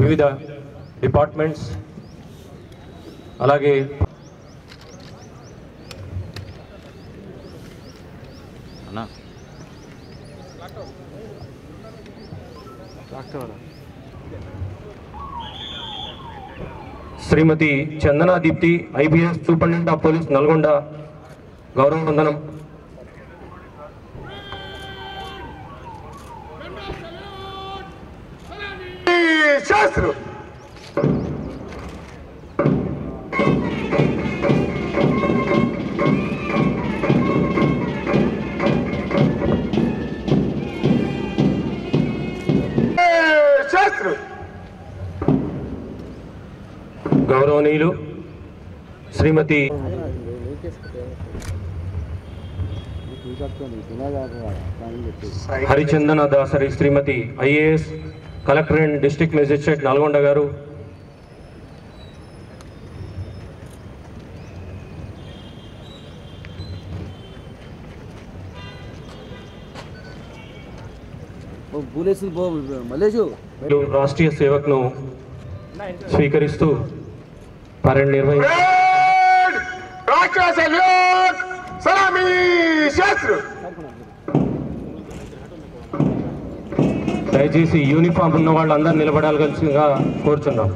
వివిధ డిపార్ట్మెంట్స్ అలాగే Shrimati Chandana Deepti IPS superintendent of police Nalgonda గౌరవ వందనం. శాస్త్రు శాస్త్రు గౌరవనీయులు Shrimati Harichandana Dasari Shrimati IAS collector and district magistrate Nalgonda garu, రాష్ట్రీయ సేవక్ను స్వీకరిస్తూ పరేడ్ దయచేసి యూనిఫామ్ ఉన్న వాళ్ళందరూ నిలబడాల్సిందిగా కోరుచున్నాం.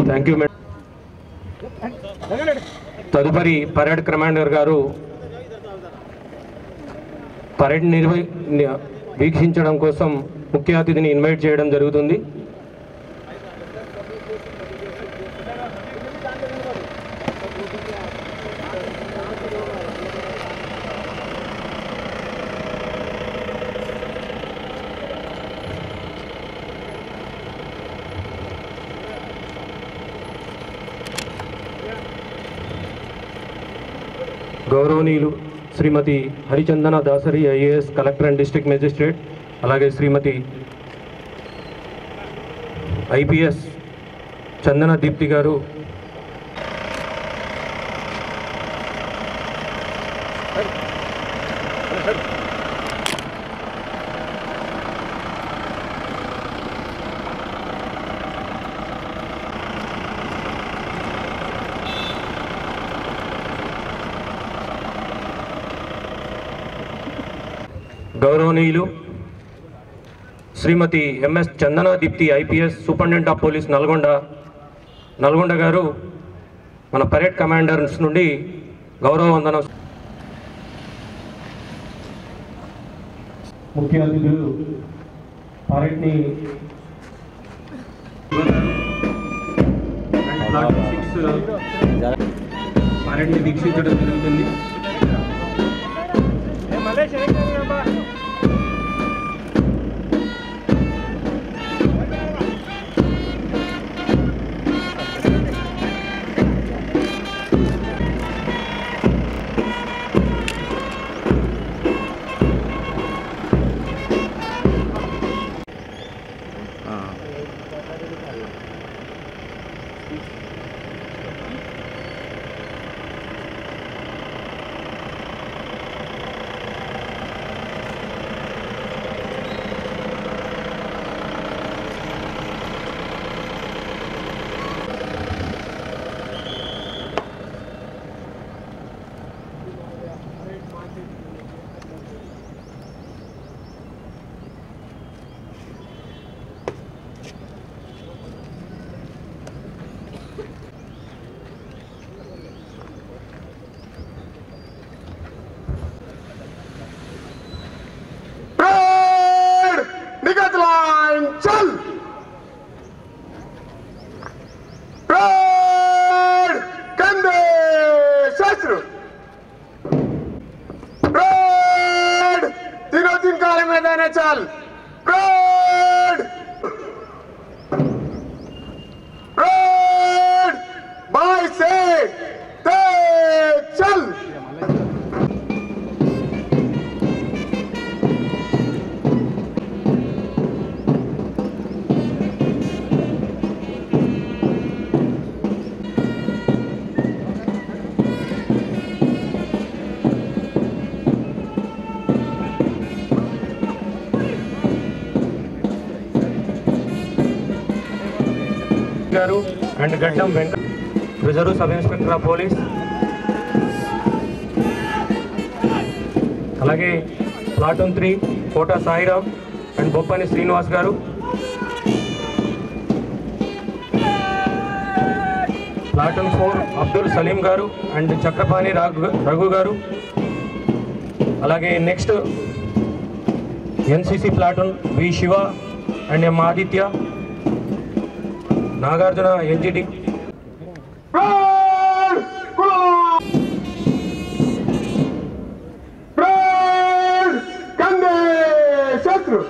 Thank you madam. తదుపరి పరేడ్ కమాండర్ గారు పరేడ్ వీక్షించడం కోసం ముఖ్య అతిథిని ఇన్వైట్ చేయడం జరుగుతుంది. గౌరవనీయులు Shrimati Harichandana Dasari IAS collector and district magistrate, అలాగే శ్రీమతి ఐపీఎస్ చందన దీప్తి గారు గౌరవనీయులు Shrimati MS Chandana Deepti IPS superintendent of police Nalgonda garu మన పరేడ్ కమాండర్స్ నుండి గౌరవ వందనం. ముఖ్య అతిథులు పరేడ్ని వీక్షించడం జరుగుతుంది. Garu and Gaddam Venkata reserve sub inspector of police, అలాగే platoon 3 Kota Sairam and Boppani Srinivas garu, platoon 4 Abdul Salim గారు అండ్ చక్రపాణి రఘు గారు, అలాగే next NCC platoon V Shiva and M Aditya, Nagarjuna NGD, శత్రు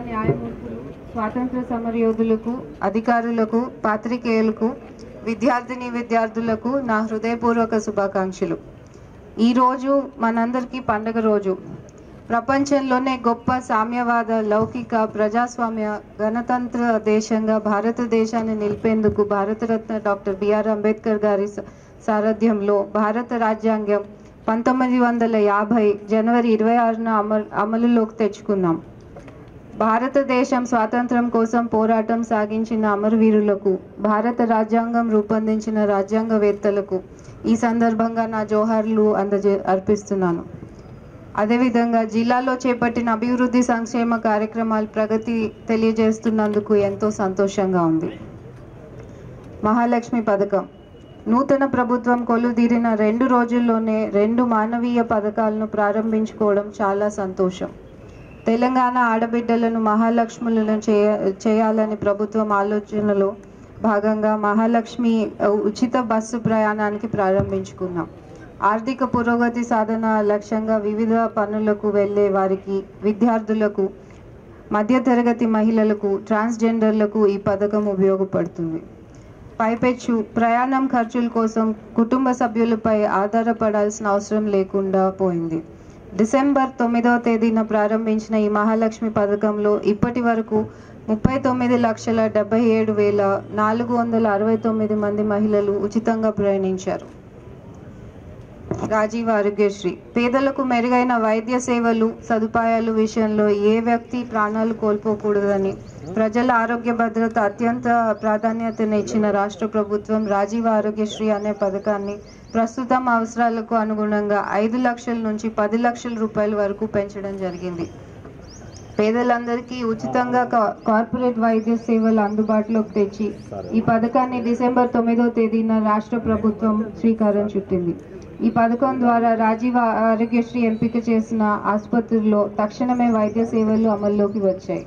న్యాయమూర్తులు, స్వాతంత్ర సమరయోధులకు, అధికారులకు, పాత్రికేయులకు, విద్యార్థులకు నా హృదయపూర్వక శుభాకాంక్షలు. ఈరోజు మనందరికీ పండుగ రోజు. ప్రపంచంలోనే గొప్ప సామ్యవాద, లౌకిక, ప్రజాస్వామ్య, గణతంత్ర దేశంగా భారతదేశాన్ని నిలిపేందుకు భారతరత్న డాక్టర్ బిఆర్ అంబేద్కర్ గారి సారథ్యంలో భారత రాజ్యాంగం 1950 జనవరి 26న అమలులోకి తెచ్చుకున్నాం. భారతదేశం స్వాతంత్రం కోసం పోరాటం సాగించిన అమరవీరులకు, భారత రాజ్యాంగం రూపొందించిన రాజ్యాంగవేత్తలకు ఈ సందర్భంగా నా జోహార్లు అర్పిస్తున్నాను. అదేవిధంగా జిల్లాలో చేపట్టిన అభివృద్ధి సంక్షేమ కార్యక్రమాల ప్రగతి తెలియజేస్తున్నందుకు ఎంతో సంతోషంగా ఉంది. మహాలక్ష్మి పథకం నూతన ప్రభుత్వం కొలుదీరిన 2 రోజుల్లోనే 2 మానవీయ పథకాలను ప్రారంభించుకోవడం చాలా సంతోషం. తెలంగాణ ఆడబిడ్డలను మహాలక్ష్ములను చేయాలని ప్రభుత్వం ఆలోచనలో భాగంగా మహాలక్ష్మి ఉచిత బస్సు ప్రయాణానికి ప్రారంభించుకున్నాం. ఆర్థిక పురోగతి సాధన లక్ష్యంగా వివిధ పనులకు వెళ్ళే వారికి, విద్యార్థులకు, మధ్యతరగతి మహిళలకు, ట్రాన్స్జెండర్లకు ఈ పథకం ఉపయోగపడుతుంది. పైపెచ్చు ప్రయాణం ఖర్చుల కోసం కుటుంబ సభ్యులపై ఆధారపడాల్సిన అవసరం లేకుండా పోయింది. డిసెంబర్ 9వ తేదీన ప్రారంభించిన ఈ మహాలక్ష్మి పథకంలో ఇప్పటి వరకు 39,77,469 మంది మహిళలు ఉచితంగా ప్రయాణించారు. రాజీవ్ ఆరోగ్యశ్రీ పేదలకు మెరుగైన వైద్య సేవలు, సదుపాయాలు విషయంలో ఏ వ్యక్తి ప్రాణాలు కోల్పోకూడదని ప్రజల ఆరోగ్య భద్రత అత్యంత ప్రాధాన్యతనిచ్చిన రాష్ట్ర ప్రభుత్వం రాజీవ్ ఆరోగ్యశ్రీ అనే పథకాన్ని ప్రస్తుతం అవసరాలకు అనుగుణంగా 5 లక్షల నుంచి 10 లక్షల రూపాయల వరకు పెంచడం జరిగింది. పేదలందరికీ ఉచితంగా కార్పొరేట్ వైద్య సేవలు అందుబాటులోకి తెచ్చి ఈ పథకాన్ని డిసెంబర్ 9వ తేదీన రాష్ట్ర ప్రభుత్వం శ్రీకారం చుట్టింది. ఈ పథకం ద్వారా రాజీవ్ ఆరోగ్యశ్రీ ఎంపిక చేసిన ఆసుపత్రుల్లో తక్షణమే వైద్య సేవలు అమల్లోకి వచ్చాయి.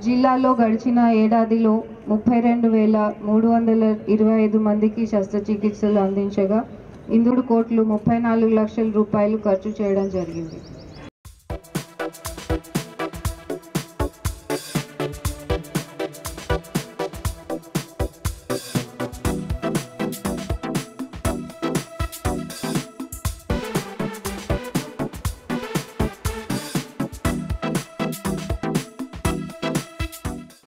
జిల్లాలో గడిచిన ఏడాదిలో 32,325 మందికి శస్త్రచికిత్సలు అందించగా 2 కోట్లు 34 లక్షల రూపాయలు ఖర్చు చేయడం జరిగింది.